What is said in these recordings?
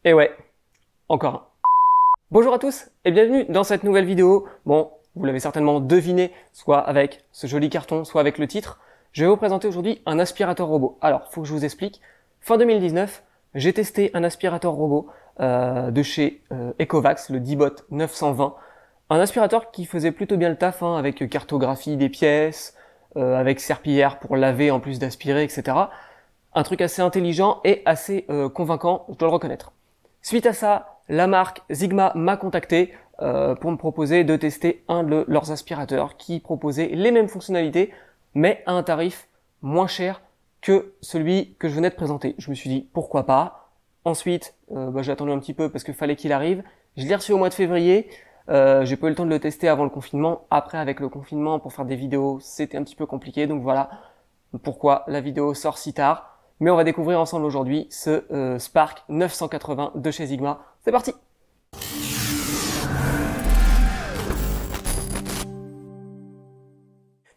Et ouais, encore un. Bonjour à tous et bienvenue dans cette nouvelle vidéo. Bon, vous l'avez certainement deviné, soit avec ce joli carton, soit avec le titre. Je vais vous présenter aujourd'hui un aspirateur robot. Alors, faut que je vous explique. Fin 2019, j'ai testé un aspirateur robot de chez Ecovacs, le D-Bot 920. Un aspirateur qui faisait plutôt bien le taf, hein, avec cartographie des pièces, avec serpillière pour laver en plus d'aspirer, etc. Un truc assez intelligent et assez convaincant, je dois le reconnaître. Suite à ça, la marque Sigma m'a contacté pour me proposer de tester un de leurs aspirateurs qui proposait les mêmes fonctionnalités, mais à un tarif moins cher que celui que je venais de présenter. Je me suis dit, pourquoi pas. Ensuite, j'ai attendu un petit peu parce qu'il fallait qu'il arrive. Je l'ai reçu au mois de février. J'ai pas eu le temps de le tester avant le confinement. Après, avec le confinement, pour faire des vidéos, c'était un petit peu compliqué. Donc voilà pourquoi la vidéo sort si tard. Mais on va découvrir ensemble aujourd'hui ce Spark 980 de chez Sigma. C'est parti!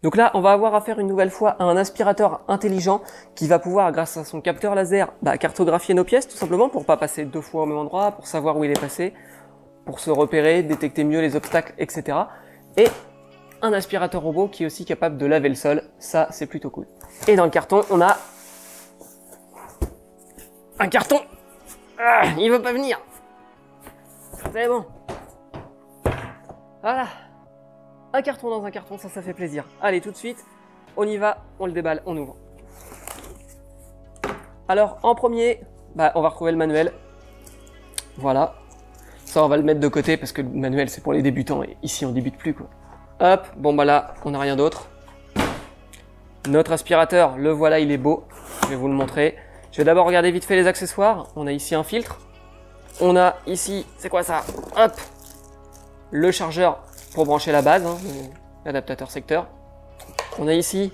Donc là, on va avoir affaire une nouvelle fois à un aspirateur intelligent qui va pouvoir, grâce à son capteur laser, cartographier nos pièces tout simplement pour pas passer deux fois au même endroit, pour savoir où il est passé, pour se repérer, détecter mieux les obstacles, etc. Et un aspirateur robot qui est aussi capable de laver le sol. Ça, c'est plutôt cool. Et dans le carton, on a un carton. Ah, il veut pas venir. C'est bon. Voilà. Un carton dans un carton, ça fait plaisir. Allez, tout de suite, on y va, on le déballe, on ouvre. Alors, en premier, on va retrouver le manuel. Voilà. Ça, on va le mettre de côté parce que le manuel, c'est pour les débutants et ici, on débute plus, quoi. Hop, bon là, on n'a rien d'autre. Notre aspirateur, le voilà, il est beau. Je vais vous le montrer. Je vais d'abord regarder vite fait les accessoires. On a ici un filtre. On a ici, c'est quoi ça? Hop, le chargeur pour brancher la base, hein, l'adaptateur secteur. On a ici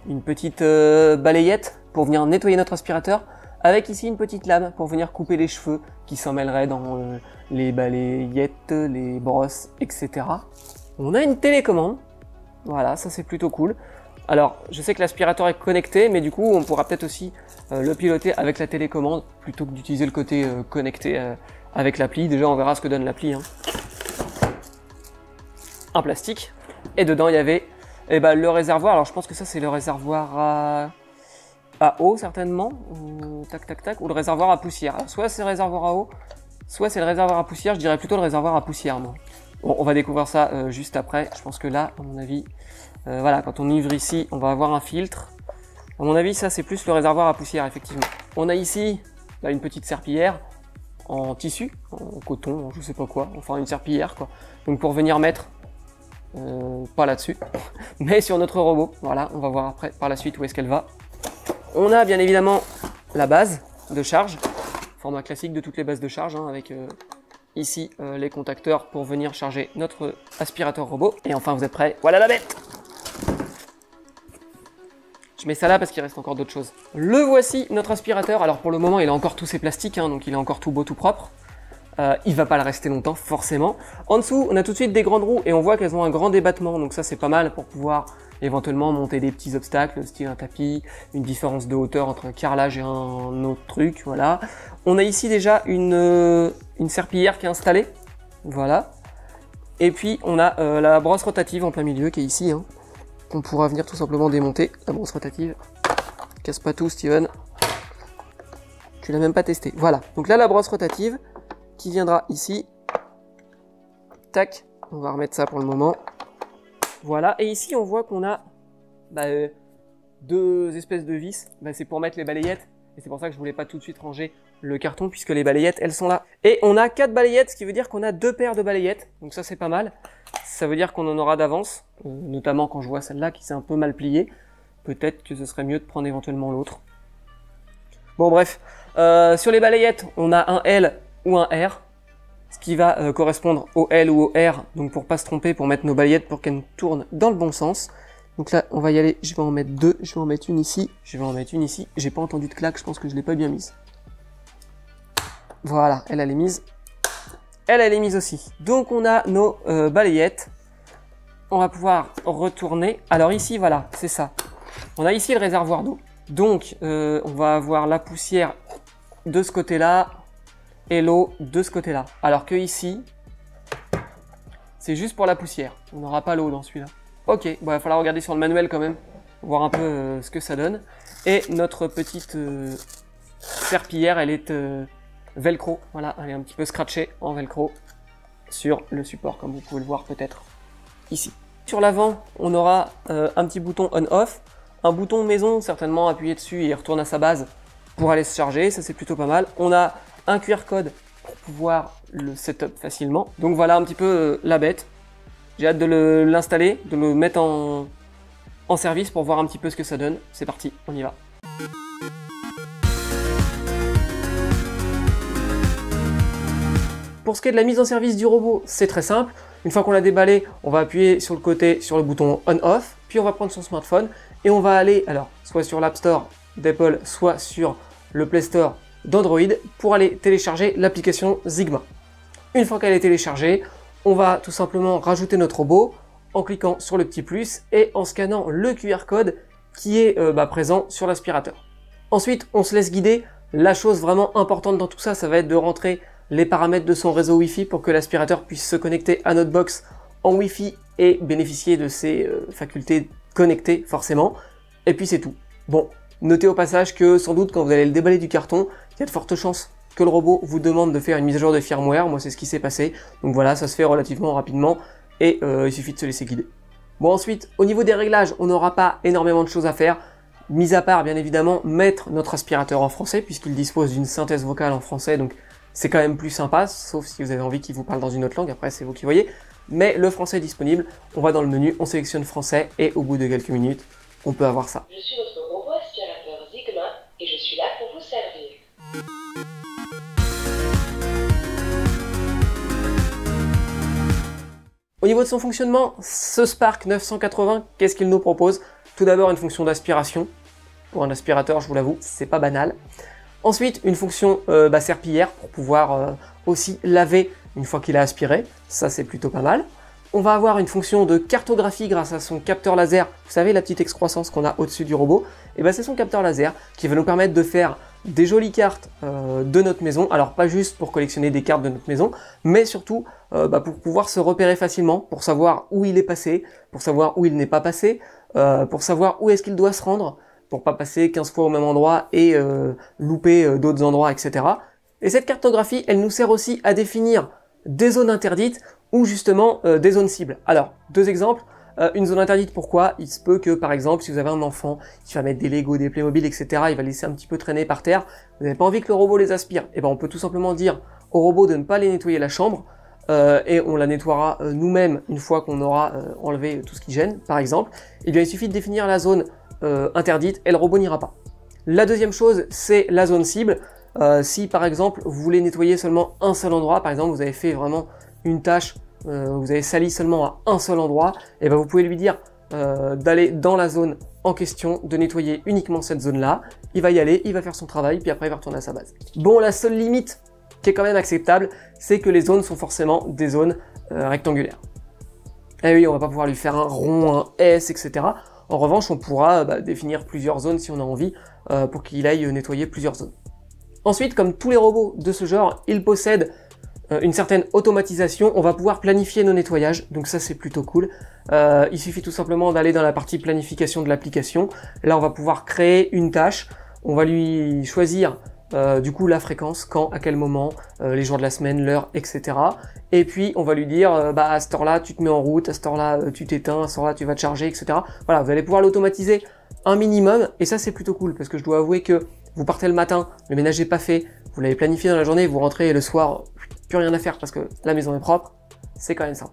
une petite balayette pour venir nettoyer notre aspirateur, avec ici une petite lame pour venir couper les cheveux qui s'en mêleraient dans les balayettes, les brosses, etc. On a une télécommande. Voilà, ça c'est plutôt cool. Alors, je sais que l'aspirateur est connecté, mais du coup, on pourra peut-être aussi le piloter avec la télécommande, plutôt que d'utiliser le côté connecté avec l'appli. Déjà, on verra ce que donne l'appli. Hein. Un plastique. Et dedans, il y avait le réservoir. Alors, je pense que ça, c'est le réservoir à eau, certainement. Ou, ou le réservoir à poussière. Alors, soit c'est le réservoir à eau, soit c'est le réservoir à poussière. Je dirais plutôt le réservoir à poussière, moi. Bon, on va découvrir ça juste après. Je pense que là, à mon avis... voilà, quand on ouvre ici, on va avoir un filtre. À mon avis, ça c'est plus le réservoir à poussière, effectivement. On a ici une petite serpillière en tissu, en coton, je sais pas quoi, enfin une serpillière quoi. Donc pour venir mettre, pas là-dessus, mais sur notre robot. Voilà, on va voir après par la suite où est-ce qu'elle va. On a bien évidemment la base de charge, format classique de toutes les bases de charge, hein, avec ici les contacteurs pour venir charger notre aspirateur robot. Et enfin, vous êtes prêts? Voilà la bête! Je mets ça là parce qu'il reste encore d'autres choses. Le voici, notre aspirateur. Alors pour le moment, il a encore tous ses plastiques, hein, donc il est encore tout beau, tout propre. Il va pas le rester longtemps, forcément. En dessous, on a tout de suite des grandes roues et on voit qu'elles ont un grand débattement. Donc ça, c'est pas mal pour pouvoir éventuellement monter des petits obstacles, style un tapis, une différence de hauteur entre un carrelage et un autre truc, voilà. On a ici déjà une serpillière qui est installée, voilà. Et puis on a la brosse rotative en plein milieu qui est ici, hein. On pourra venir tout simplement démonter la brosse rotative. Casse pas tout, Steven. Tu l'as même pas testé. Voilà. Donc là, la brosse rotative qui viendra ici. Tac. On va remettre ça pour le moment. Voilà. Et ici, on voit qu'on a deux espèces de vis. C'est pour mettre les balayettes. Et c'est pour ça que je voulais pas tout de suite ranger le carton puisque les balayettes, elles sont là. Et on a 4 balayettes, ce qui veut dire qu'on a 2 paires de balayettes. Donc ça, c'est pas mal. Ça veut dire qu'on en aura d'avance, notamment quand je vois celle-là qui s'est un peu mal pliée. Peut-être que ce serait mieux de prendre éventuellement l'autre. Bon bref, sur les balayettes, on a un L ou un R, ce qui va correspondre au L ou au R, donc pour pas se tromper, pour mettre nos balayettes pour qu'elles tournent dans le bon sens. Donc là, on va y aller, je vais en mettre 2, je vais en mettre une ici, je vais en mettre une ici. J'ai pas entendu de claque, je pense que je l'ai pas bien mise. Voilà, elle est mise. Elle est mise aussi. Donc on a nos balayettes. On va pouvoir retourner. Alors ici, voilà, c'est ça. On a ici le réservoir d'eau. Donc on va avoir la poussière de ce côté-là. et l'eau de ce côté-là. Alors que ici, c'est juste pour la poussière. On n'aura pas l'eau dans celui-là. Ok, bon, il va falloir regarder sur le manuel quand même, voir un peu ce que ça donne. Et notre petite serpillière, elle est velcro. Voilà, elle est un petit peu scratchée en velcro sur le support, comme vous pouvez le voir peut-être ici. Sur l'avant, on aura un petit bouton on-off, un bouton maison, certainement appuyé dessus et il retourne à sa base pour aller se charger, ça c'est plutôt pas mal. On a un QR code pour pouvoir le setup facilement. Donc voilà un petit peu la bête. J'ai hâte de l'installer, de le mettre en service pour voir un petit peu ce que ça donne. C'est parti, on y va. Pour ce qui est de la mise en service du robot, c'est très simple. Une fois qu'on l'a déballé, on va appuyer sur le côté sur le bouton on-off, puis on va prendre son smartphone et on va aller alors soit sur l'App Store d'Apple, soit sur le Play Store d'Android pour aller télécharger l'application Zigma. Une fois qu'elle est téléchargée, on va tout simplement rajouter notre robot en cliquant sur le petit plus et en scannant le QR code qui est présent sur l'aspirateur. Ensuite, on se laisse guider. La chose vraiment importante dans tout ça, ça va être de rentrer les paramètres de son réseau Wi-Fi pour que l'aspirateur puisse se connecter à notre box en Wi-Fi et bénéficier de ses facultés connectées forcément. Et puis c'est tout. Bon, notez au passage que sans doute quand vous allez le déballer du carton, il y a de fortes chances que le robot vous demande de faire une mise à jour de firmware. Moi c'est ce qui s'est passé. Donc voilà, ça se fait relativement rapidement et il suffit de se laisser guider. Bon ensuite, au niveau des réglages, on n'aura pas énormément de choses à faire. Mis à part bien évidemment mettre notre aspirateur en français puisqu'il dispose d'une synthèse vocale en français, donc c'est quand même plus sympa, sauf si vous avez envie qu'il vous parle dans une autre langue, après c'est vous qui voyez. Mais le français est disponible, on va dans le menu, on sélectionne français et au bout de quelques minutes, on peut avoir ça. Je suis votre robot aspirateur Zigma et je suis là pour vous servir. Au niveau de son fonctionnement, ce Spark 980, qu'est-ce qu'il nous propose? Tout d'abord une fonction d'aspiration. Pour un aspirateur, je vous l'avoue, c'est pas banal. Ensuite, une fonction serpillière pour pouvoir aussi laver une fois qu'il a aspiré. Ça, c'est plutôt pas mal. On va avoir une fonction de cartographie grâce à son capteur laser. Vous savez, la petite excroissance qu'on a au-dessus du robot. Et c'est son capteur laser qui va nous permettre de faire des jolies cartes de notre maison. Alors, pas juste pour collectionner des cartes de notre maison, mais surtout pour pouvoir se repérer facilement, pour savoir où il est passé, pour savoir où il n'est pas passé, pour savoir où est-ce qu'il doit se rendre, pour pas passer 15 fois au même endroit et louper d'autres endroits, etc. Et cette cartographie, elle nous sert aussi à définir des zones interdites ou justement des zones cibles. Alors, deux exemples. Une zone interdite, pourquoi? Il se peut que, par exemple, si vous avez un enfant qui va mettre des Lego, des Playmobil, etc., il va laisser un petit peu traîner par terre, vous n'avez pas envie que le robot les aspire. Et on peut tout simplement dire au robot de ne pas les nettoyer la chambre, et on la nettoiera nous-mêmes une fois qu'on aura enlevé tout ce qui gêne, par exemple. Et bien, il suffit de définir la zone interdite et le robot n'ira pas. La deuxième chose, c'est la zone cible. Si par exemple vous voulez nettoyer seulement un seul endroit, par exemple vous avez fait vraiment une tâche, vous avez sali seulement à un seul endroit, et vous pouvez lui dire d'aller dans la zone en question, de nettoyer uniquement cette zone-là. Il va y aller, il va faire son travail, puis après il va retourner à sa base. Bon, la seule limite qui est quand même acceptable, c'est que les zones sont forcément des zones rectangulaires. Et oui, on va pas pouvoir lui faire un rond, un S, etc. En revanche, on pourra définir plusieurs zones si on a envie pour qu'il aille nettoyer plusieurs zones. Ensuite, comme tous les robots de ce genre, ils possèdent une certaine automatisation. On va pouvoir planifier nos nettoyages, donc ça c'est plutôt cool. Il suffit tout simplement d'aller dans la partie planification de l'application. Là, on va pouvoir créer une tâche. On va lui choisir du coup la fréquence, quand, à quel moment, les jours de la semaine, l'heure, etc. Et puis on va lui dire à cette heure-là tu te mets en route, à cette heure-là tu t'éteins, à cette heure-là tu vas te charger, etc. Voilà, vous allez pouvoir l'automatiser un minimum, et ça c'est plutôt cool, parce que je dois avouer que vous partez le matin, le ménage n'est pas fait, vous l'avez planifié dans la journée, vous rentrez le soir, plus rien à faire parce que la maison est propre, c'est quand même sympa.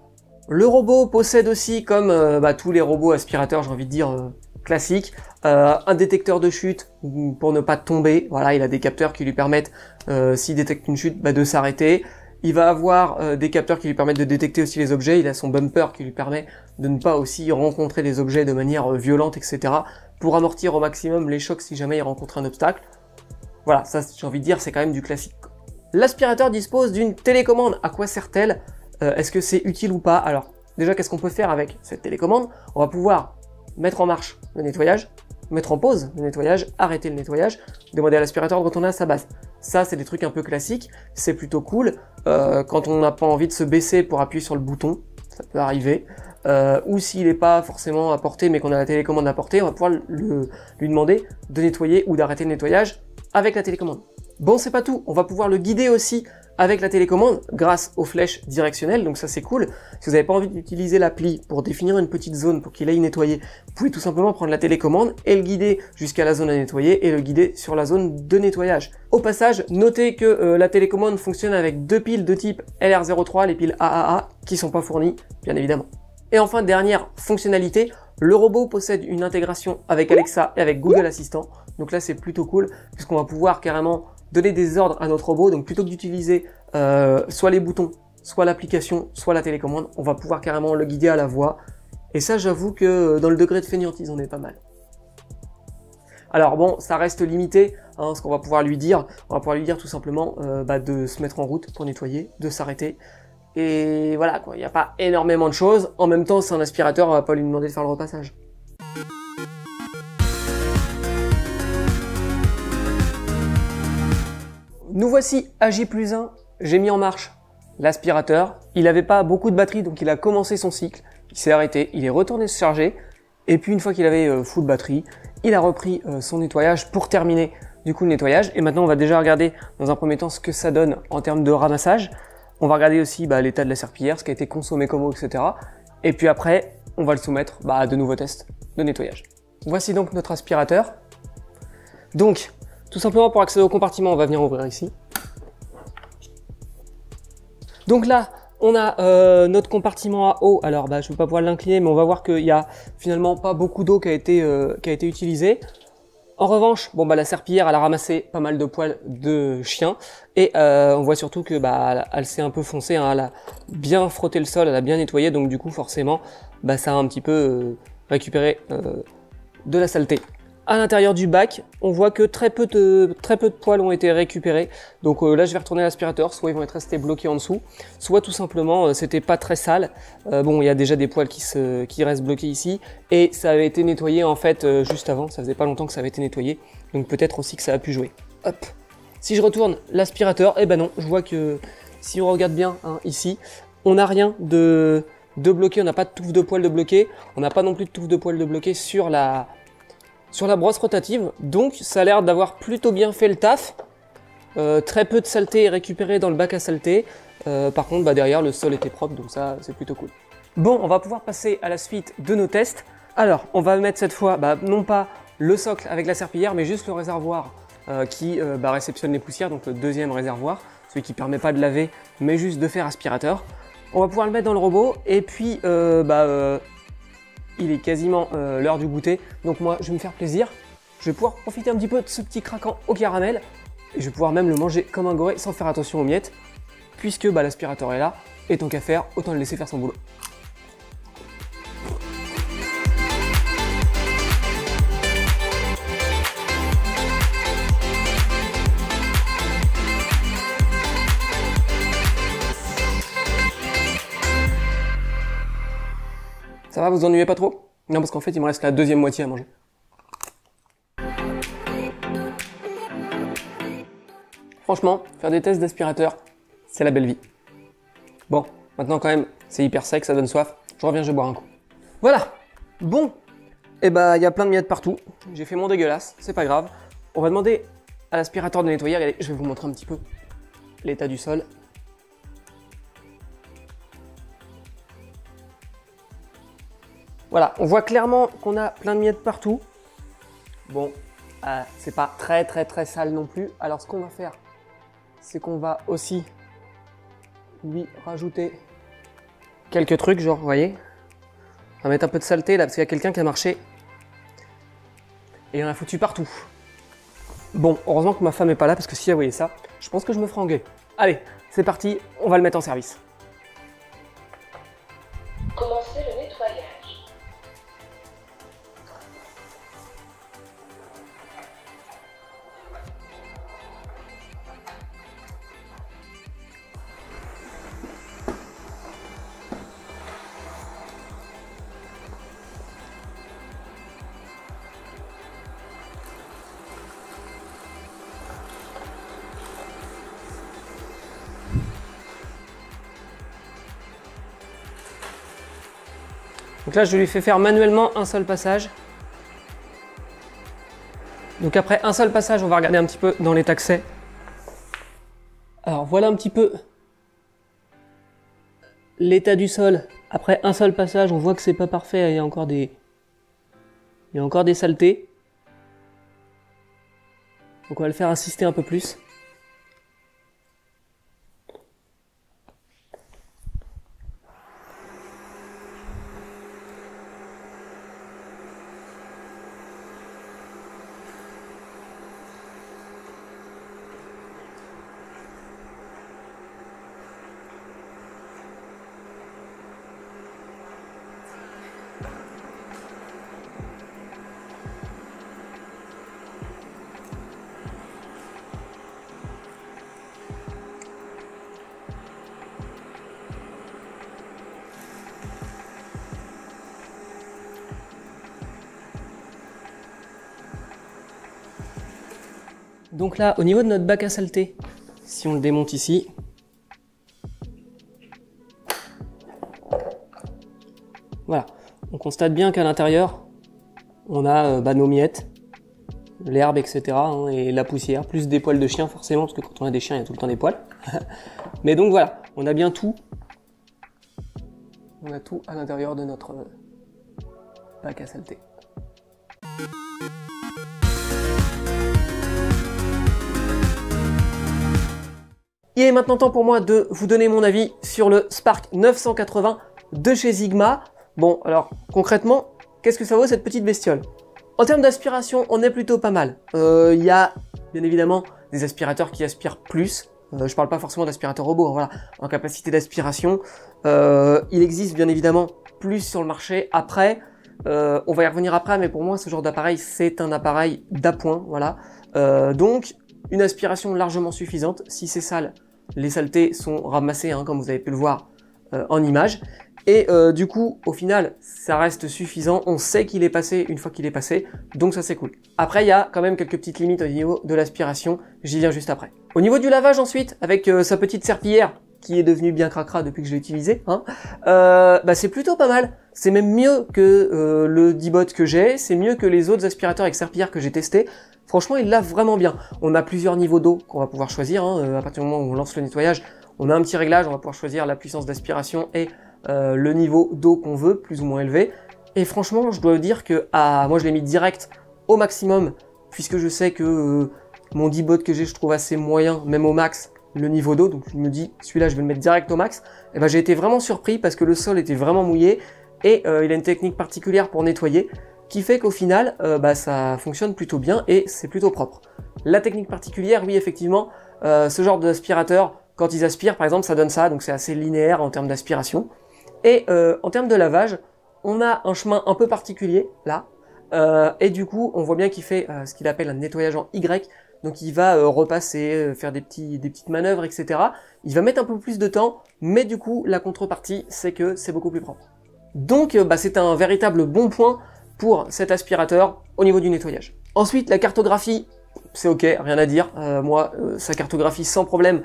Le robot possède aussi, comme tous les robots aspirateurs, j'ai envie de dire classiques, un détecteur de chute pour ne pas tomber. Voilà, il a des capteurs qui lui permettent, s'il détecte une chute, de s'arrêter. Il va avoir des capteurs qui lui permettent de détecter aussi les objets. Il a son bumper qui lui permet de ne pas aussi rencontrer des objets de manière violente, etc. pour amortir au maximum les chocs si jamais il rencontre un obstacle. Voilà, ça j'ai envie de dire, c'est quand même du classique. L'aspirateur dispose d'une télécommande. À quoi sert-elle? Est-ce que c'est utile ou pas? Alors, déjà, qu'est-ce qu'on peut faire avec cette télécommande? On va pouvoir mettre en marche le nettoyage, mettre en pause le nettoyage, arrêter le nettoyage, demander à l'aspirateur de retourner à sa base. Ça, c'est des trucs un peu classiques, c'est plutôt cool. Quand on n'a pas envie de se baisser pour appuyer sur le bouton, ça peut arriver. Ou s'il n'est pas forcément à portée, mais qu'on a la télécommande à portée, on va pouvoir lui demander de nettoyer ou d'arrêter le nettoyage avec la télécommande. Bon, c'est pas tout, on va pouvoir le guider aussi avec la télécommande grâce aux flèches directionnelles, donc ça c'est cool. Si vous n'avez pas envie d'utiliser l'appli pour définir une petite zone pour qu'il aille nettoyer, vous pouvez tout simplement prendre la télécommande et le guider jusqu'à la zone à nettoyer et le guider sur la zone de nettoyage. Au passage, notez que la télécommande fonctionne avec deux piles de type LR03, les piles AAA, qui sont pas fournies, bien évidemment. Et enfin, dernière fonctionnalité, le robot possède une intégration avec Alexa et avec Google Assistant. Donc là, c'est plutôt cool, puisqu'on va pouvoir carrément donner des ordres à notre robot. Donc plutôt que d'utiliser soit les boutons, soit l'application, soit la télécommande, on va pouvoir carrément le guider à la voix. Et ça, j'avoue que dans le degré de fainéantise, on est pas mal. Alors bon, ça reste limité, hein, ce qu'on va pouvoir lui dire. On va pouvoir lui dire tout simplement de se mettre en route pour nettoyer, de s'arrêter. Et voilà quoi, il n'y a pas énormément de choses. En même temps, c'est un aspirateur, on va pas lui demander de faire le repassage. Nous voici à J+1, j'ai mis en marche l'aspirateur. Il n'avait pas beaucoup de batterie, donc il a commencé son cycle. Il s'est arrêté, il est retourné se charger. Et puis une fois qu'il avait full batterie, il a repris son nettoyage pour terminer du coup le nettoyage. Et maintenant, on va déjà regarder dans un premier temps ce que ça donne en termes de ramassage. On va regarder aussi l'état de la serpillière, ce qui a été consommé comme eau, etc. Et puis après, on va le soumettre à de nouveaux tests de nettoyage. Voici donc notre aspirateur. Donc, tout simplement pour accéder au compartiment, on va venir ouvrir ici. Donc là, on a notre compartiment à eau. Alors, je ne vais pas pouvoir l'incliner, mais on va voir qu'il y a finalement pas beaucoup d'eau qui a été utilisée. En revanche, la serpillière, elle a ramassé pas mal de poils de chien et on voit surtout que elle s'est un peu foncée, hein, elle a bien frotté le sol, elle a bien nettoyé, donc du coup forcément, ça a un petit peu récupéré de la saleté. À l'intérieur du bac, on voit que très peu de poils ont été récupérés. Donc là, je vais retourner l'aspirateur. Soit ils vont être restés bloqués en dessous, soit tout simplement, c'était pas très sale. Il y a déjà des poils qui restent bloqués ici. Et ça avait été nettoyé en fait juste avant. Ça faisait pas longtemps que ça avait été nettoyé. Donc peut-être aussi que ça a pu jouer. Hop. Si je retourne l'aspirateur, non, je vois que si on regarde bien ici, on n'a rien de bloqué. On n'a pas de touffe de poils de bloqué. On n'a pas non plus de touffe de poils de bloqué sur la brosse rotative, donc ça a l'air d'avoir plutôt bien fait le taf. Très peu de saleté est récupérée dans le bac à saleté. Par contre, derrière, le sol était propre, donc ça, c'est plutôt cool. Bon, on va pouvoir passer à la suite de nos tests. Alors, on va mettre cette fois, non pas le socle avec la serpillière, mais juste le réservoir qui réceptionne les poussières, donc le deuxième réservoir, celui qui permet pas de laver, mais juste de faire aspirateur. On va pouvoir le mettre dans le robot, et puis, il est quasiment l'heure du goûter, donc moi je vais me faire plaisir. Je vais pouvoir profiter un petit peu de ce petit craquant au caramel et je vais pouvoir même le manger comme un goré sans faire attention aux miettes, puisque l'aspirateur est là et tant qu'à faire, autant le laisser faire son boulot. Ça va, vous ennuyez pas trop? Non, parce qu'en fait, il me reste la deuxième moitié à manger. Franchement, faire des tests d'aspirateur, c'est la belle vie. Bon, maintenant quand même, c'est hyper sec, ça donne soif. Je reviens, je vais boire un coup. Voilà. Bon. Il y a plein de miettes partout. J'ai fait mon dégueulasse, c'est pas grave. On va demander à l'aspirateur de nettoyer. Regardez, je vais vous montrer un petit peu l'état du sol. Voilà, on voit clairement qu'on a plein de miettes partout. Bon, c'est pas très sale non plus. Alors ce qu'on va faire, c'est qu'on va aussi lui rajouter quelques trucs, genre, vous voyez. On va mettre un peu de saleté là, parce qu'il y a quelqu'un qui a marché. Et il en a foutu partout. Bon, heureusement que ma femme est pas là, parce que si elle voyait ça, je pense que je me ferais engueuler. Allez, c'est parti, on va le mettre en service. Commencez le nettoyage. Donc là, je lui fais faire manuellement un seul passage. Donc après un seul passage, on va regarder un petit peu dans l'état que c'est. Alors voilà un petit peu l'état du sol. Après un seul passage, on voit que c'est pas parfait, il y a encore des saletés. Donc on va le faire insister un peu plus. Donc là, au niveau de notre bac à saleté, si on le démonte ici, voilà, on constate bien qu'à l'intérieur, on a nos miettes, l'herbe, etc. hein, et la poussière, plus des poils de chien forcément, parce que quand on a des chiens, il y a tout le temps des poils. Mais donc voilà, on a bien tout. On a tout à l'intérieur de notre bac à saleté. Il est maintenant temps pour moi de vous donner mon avis sur le Spark 980 de chez Sigma. Bon, alors concrètement, qu'est-ce que ça vaut cette petite bestiole? En termes d'aspiration, on est plutôt pas mal. Il y a bien évidemment des aspirateurs qui aspirent plus. Je parle pas forcément d'aspirateur robot, hein, voilà, en capacité d'aspiration. Il existe bien évidemment plus sur le marché. Après, on va y revenir après, mais pour moi, ce genre d'appareil, c'est un appareil d'appoint, voilà. Donc, une aspiration largement suffisante. Si c'est sale, les saletés sont ramassées, hein, comme vous avez pu le voir en image. Et du coup, au final, ça reste suffisant. On sait qu'il est passé une fois qu'il est passé, donc ça c'est cool. Après, il y a quand même quelques petites limites au niveau de l'aspiration. J'y viens juste après. Au niveau du lavage ensuite, avec sa petite serpillière, qui est devenue bien cracra depuis que je l'ai utilisé, hein, c'est plutôt pas mal. C'est même mieux que le D-Bot que j'ai, c'est mieux que les autres aspirateurs avec serpillière que j'ai testé. Franchement, il lave vraiment bien. On a plusieurs niveaux d'eau qu'on va pouvoir choisir. Hein. À partir du moment où on lance le nettoyage, on a un petit réglage, on va pouvoir choisir la puissance d'aspiration et le niveau d'eau qu'on veut, plus ou moins élevé. Et franchement, je dois dire que moi je l'ai mis direct au maximum, puisque je sais que mon D-Bot que j'ai, je trouve assez moyen, même au max, le niveau d'eau. Donc je me dis, celui-là, je vais le mettre direct au max. Et ben, j'ai été vraiment surpris parce que le sol était vraiment mouillé et il a une technique particulière pour nettoyer qui fait qu'au final, ça fonctionne plutôt bien et c'est plutôt propre. La technique particulière, oui, effectivement, ce genre d'aspirateur, quand ils aspirent, par exemple, ça donne ça, donc c'est assez linéaire en termes d'aspiration. Et en termes de lavage, on a un chemin un peu particulier, là, et du coup, on voit bien qu'il fait ce qu'il appelle un nettoyage en Y, donc il va repasser, faire des petites manœuvres, etc. Il va mettre un peu plus de temps, mais du coup, la contrepartie, c'est que c'est beaucoup plus propre. Donc, c'est un véritable bon point pour cet aspirateur au niveau du nettoyage. Ensuite, la cartographie, c'est ok, rien à dire. Moi, ça cartographie sans problème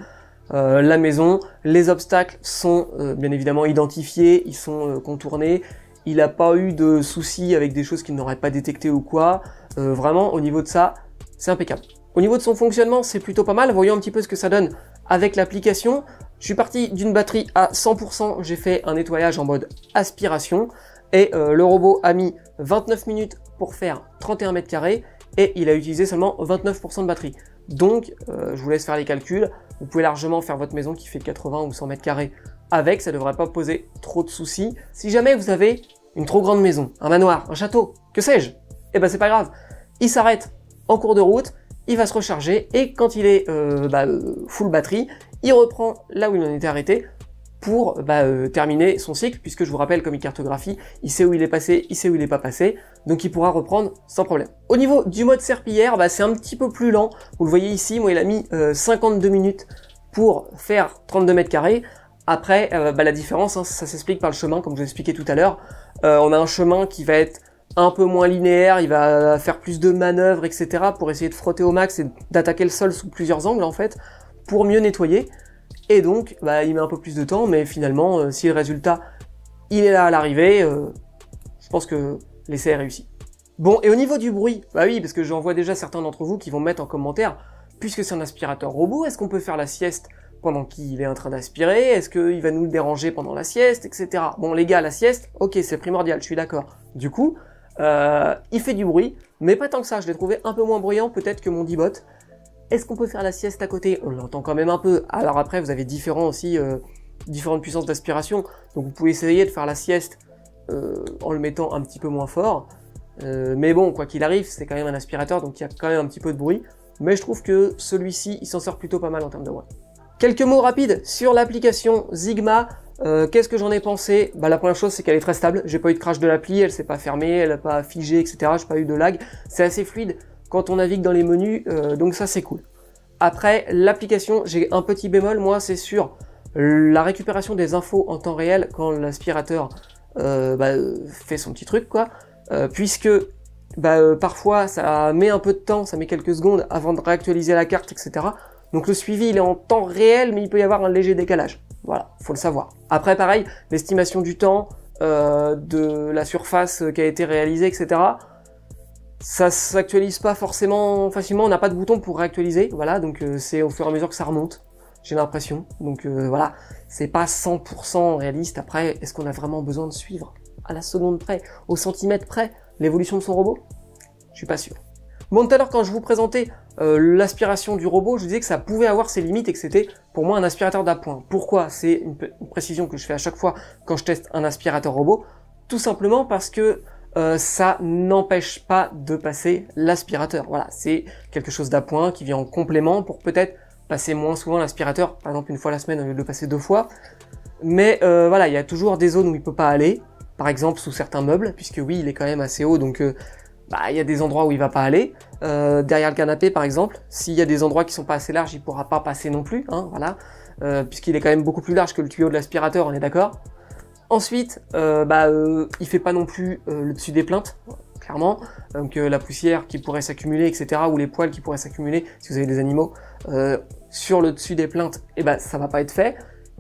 la maison. Les obstacles sont bien évidemment identifiés, ils sont contournés. Il n'a pas eu de soucis avec des choses qu'il n'aurait pas détectées ou quoi. Vraiment, au niveau de ça, c'est impeccable. Au niveau de son fonctionnement, c'est plutôt pas mal. Voyons un petit peu ce que ça donne avec l'application. Je suis parti d'une batterie à 100%, j'ai fait un nettoyage en mode aspiration. Et le robot a mis 29 minutes pour faire 31 mètres carrés et il a utilisé seulement 29% de batterie. Donc, je vous laisse faire les calculs. Vous pouvez largement faire votre maison qui fait 80 ou 100 mètres carrés avec, ça ne devrait pas poser trop de soucis. Si jamais vous avez une trop grande maison, un manoir, un château, que sais-je, eh ben c'est pas grave. Il s'arrête en cours de route, il va se recharger et quand il est full batterie, il reprend là où il en était arrêté pour terminer son cycle, puisque je vous rappelle, comme il cartographie, il sait où il est passé, il sait où il n'est pas passé, donc il pourra reprendre sans problème. Au niveau du mode serpillière, c'est un petit peu plus lent. Vous le voyez ici, moi il a mis 52 minutes pour faire 32 mètres carrés. Après, la différence, hein, ça s'explique par le chemin, comme je vous ai expliqué tout à l'heure. On a un chemin qui va être un peu moins linéaire, il va faire plus de manœuvres, etc. pour essayer de frotter au max et d'attaquer le sol sous plusieurs angles, en fait, pour mieux nettoyer. Et donc, il met un peu plus de temps, mais finalement, si le résultat, il est là à l'arrivée, je pense que l'essai est réussi. Bon, et au niveau du bruit, bah oui, parce que j'en vois déjà certains d'entre vous qui vont me mettre en commentaire, puisque c'est un aspirateur robot, est-ce qu'on peut faire la sieste pendant qu'il est en train d'aspirer? Est-ce qu'il va nous déranger pendant la sieste, etc. Bon les gars, la sieste, ok, c'est primordial, je suis d'accord. Du coup, il fait du bruit, mais pas tant que ça, je l'ai trouvé un peu moins bruyant peut-être que mon D-Bot. Est-ce qu'on peut faire la sieste à côté? On l'entend quand même un peu. Alors après, vous avez différentes puissances d'aspiration, donc vous pouvez essayer de faire la sieste en le mettant un petit peu moins fort. Mais bon, quoi qu'il arrive, c'est quand même un aspirateur, donc il y a quand même un petit peu de bruit. Mais je trouve que celui-ci, il s'en sort plutôt pas mal en termes de bruit. Quelques mots rapides sur l'application Sigma. Qu'est-ce que j'en ai pensé? Bah, la première chose, c'est qu'elle est très stable. J'ai pas eu de crash de l'appli, elle s'est pas fermée, elle a pas figé, etc. J'ai pas eu de lag. C'est assez fluide quand on navigue dans les menus, donc ça c'est cool. Après, l'application, j'ai un petit bémol, moi, c'est sur la récupération des infos en temps réel quand l'aspirateur fait son petit truc, quoi. Puisque parfois ça met un peu de temps, ça met quelques secondes avant de réactualiser la carte, etc. Donc le suivi il est en temps réel, mais il peut y avoir un léger décalage. Voilà, faut le savoir. Après pareil, l'estimation du temps, de la surface qui a été réalisée, etc. Ça s'actualise pas forcément facilement, on n'a pas de bouton pour réactualiser, voilà, donc c'est au fur et à mesure que ça remonte, j'ai l'impression. Donc voilà, c'est pas 100% réaliste. Après, est-ce qu'on a vraiment besoin de suivre à la seconde près, au centimètre près, l'évolution de son robot? Je suis pas sûr. Bon, tout à l'heure, quand je vous présentais l'aspiration du robot, je vous disais que ça pouvait avoir ses limites et que c'était pour moi un aspirateur d'appoint. Pourquoi? C'est une précision que je fais à chaque fois quand je teste un aspirateur robot. Tout simplement parce que ça n'empêche pas de passer l'aspirateur. Voilà, c'est quelque chose d'appoint qui vient en complément pour peut-être passer moins souvent l'aspirateur, par exemple une fois la semaine au lieu de le passer 2 fois. Mais voilà, il y a toujours des zones où il peut pas aller. Par exemple sous certains meubles, puisque oui, il est quand même assez haut, donc il y a des endroits où il va pas aller. Derrière le canapé, par exemple, s'il y a des endroits qui sont pas assez larges, il pourra pas passer non plus, hein, voilà, puisqu'il est quand même beaucoup plus large que le tuyau de l'aspirateur, on est d'accord. Ensuite, il fait pas non plus le dessus des plaintes, clairement, donc la poussière qui pourrait s'accumuler, etc., ou les poils qui pourraient s'accumuler, si vous avez des animaux, sur le dessus des plaintes, ça va pas être fait.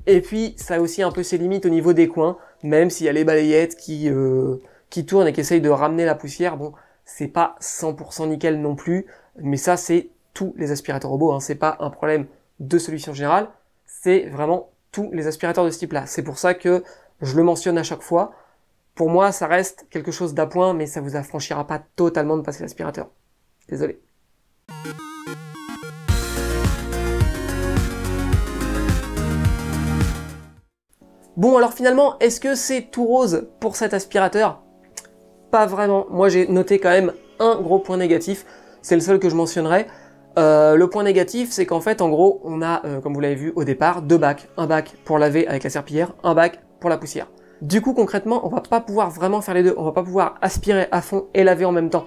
Et puis, ça a aussi un peu ses limites au niveau des coins, même s'il y a les balayettes qui tournent et qui essayent de ramener la poussière. Bon, c'est pas 100% nickel non plus, mais ça, c'est tous les aspirateurs robots, hein. C'est pas un problème de solution générale, c'est vraiment tous les aspirateurs de ce type-là. C'est pour ça que je le mentionne à chaque fois. Pour moi, ça reste quelque chose d'appoint, mais ça vous affranchira pas totalement de passer l'aspirateur. Désolé. Bon, alors finalement, est-ce que c'est tout rose pour cet aspirateur? Pas vraiment. Moi, j'ai noté quand même un gros point négatif. C'est le seul que je mentionnerai. Le point négatif, c'est qu'en fait, en gros, on a, comme vous l'avez vu au départ, 2 bacs. Un bac pour laver avec la serpillière, un bac pour la poussière. Du coup, concrètement, on va pas pouvoir vraiment faire les deux. On va pas pouvoir aspirer à fond et laver en même temps.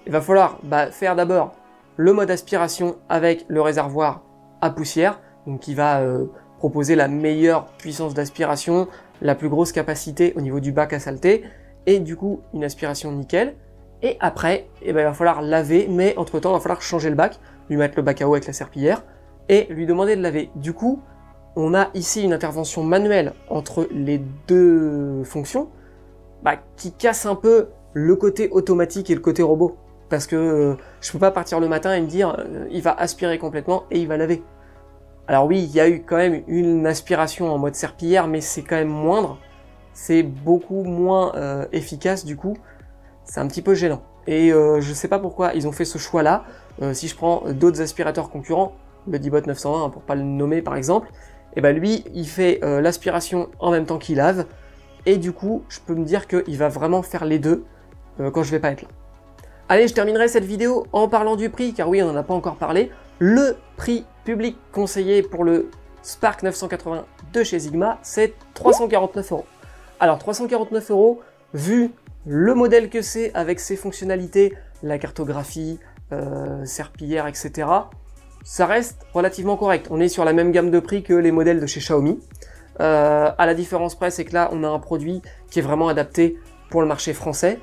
Il va falloir faire d'abord le mode aspiration avec le réservoir à poussière, donc qui va proposer la meilleure puissance d'aspiration, la plus grosse capacité au niveau du bac à saleté, et du coup une aspiration nickel. Et après, il va falloir laver, mais entre temps il va falloir changer le bac, lui mettre le bac à eau avec la serpillière, et lui demander de laver. Du coup, on a ici une intervention manuelle entre les deux fonctions, qui casse un peu le côté automatique et le côté robot. Parce que je peux pas partir le matin et me dire il va aspirer complètement et il va laver. Alors oui, il y a eu quand même une aspiration en mode serpillière, mais c'est quand même moindre. C'est beaucoup moins efficace du coup. C'est un petit peu gênant. Et je sais pas pourquoi ils ont fait ce choix-là. Si je prends d'autres aspirateurs concurrents, le D-Bot 901 pour pas le nommer par exemple, et lui il fait l'aspiration en même temps qu'il lave. Et du coup, je peux me dire qu'il va vraiment faire les deux quand je vais pas être là. Allez, je terminerai cette vidéo en parlant du prix, car oui, on n'en a pas encore parlé. Le prix public conseillé pour le Spark 980 de chez Sigma, c'est 349 €. Alors 349 €, vu le modèle que c'est, avec ses fonctionnalités, la cartographie, serpillière, etc., ça reste relativement correct. On est sur la même gamme de prix que les modèles de chez Xiaomi. À la différence près, c'est que là, on a un produit qui est vraiment adapté pour le marché français,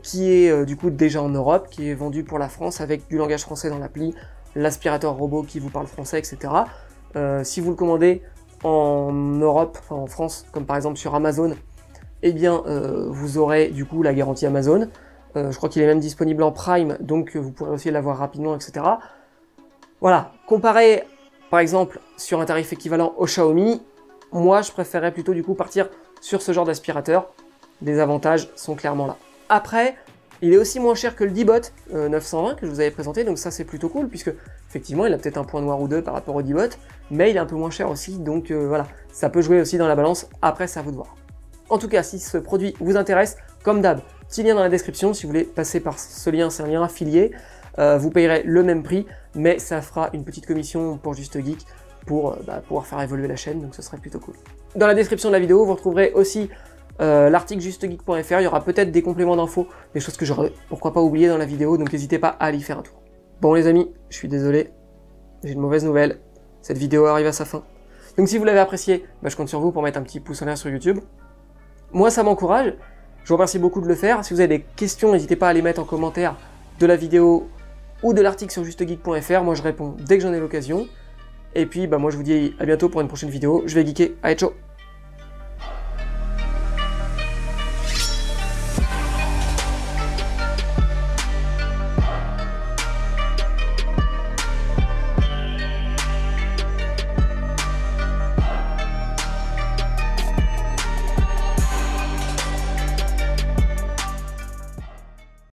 qui est du coup déjà en Europe, qui est vendu pour la France avec du langage français dans l'appli, l'aspirateur robot qui vous parle français, etc. Si vous le commandez en Europe, enfin en France, comme par exemple sur Amazon, eh bien vous aurez du coup la garantie Amazon. Je crois qu'il est même disponible en Prime, donc vous pourrez aussi l'avoir rapidement, etc. Voilà, comparé par exemple sur un tarif équivalent au Xiaomi, moi je préférerais plutôt du coup partir sur ce genre d'aspirateur. Les avantages sont clairement là. Après, il est aussi moins cher que le D-Bot 920 que je vous avais présenté, donc ça c'est plutôt cool, puisque effectivement il a peut-être un point noir ou deux par rapport au D-Bot, mais il est un peu moins cher aussi, donc voilà, ça peut jouer aussi dans la balance, après c'est à vous de voir. En tout cas, si ce produit vous intéresse, comme d'hab, petit lien dans la description, si vous voulez passer par ce lien, c'est un lien affilié, vous payerez le même prix, mais ça fera une petite commission pour Juste Geek, pour pouvoir faire évoluer la chaîne, donc ce serait plutôt cool. Dans la description de la vidéo, vous retrouverez aussi l'article justegeek.fr, il y aura peut-être des compléments d'infos, des choses que j'aurais pourquoi pas oublié dans la vidéo, donc n'hésitez pas à aller faire un tour. Bon les amis, je suis désolé, j'ai une mauvaise nouvelle, cette vidéo arrive à sa fin. Donc si vous l'avez apprécié, je compte sur vous pour mettre un petit pouce en l'air sur YouTube. Moi ça m'encourage, je vous remercie beaucoup de le faire. Si vous avez des questions, n'hésitez pas à les mettre en commentaire de la vidéo ou de l'article sur justegeek.fr, moi je réponds dès que j'en ai l'occasion. Et puis moi je vous dis à bientôt pour une prochaine vidéo, je vais geeker, allez ciao.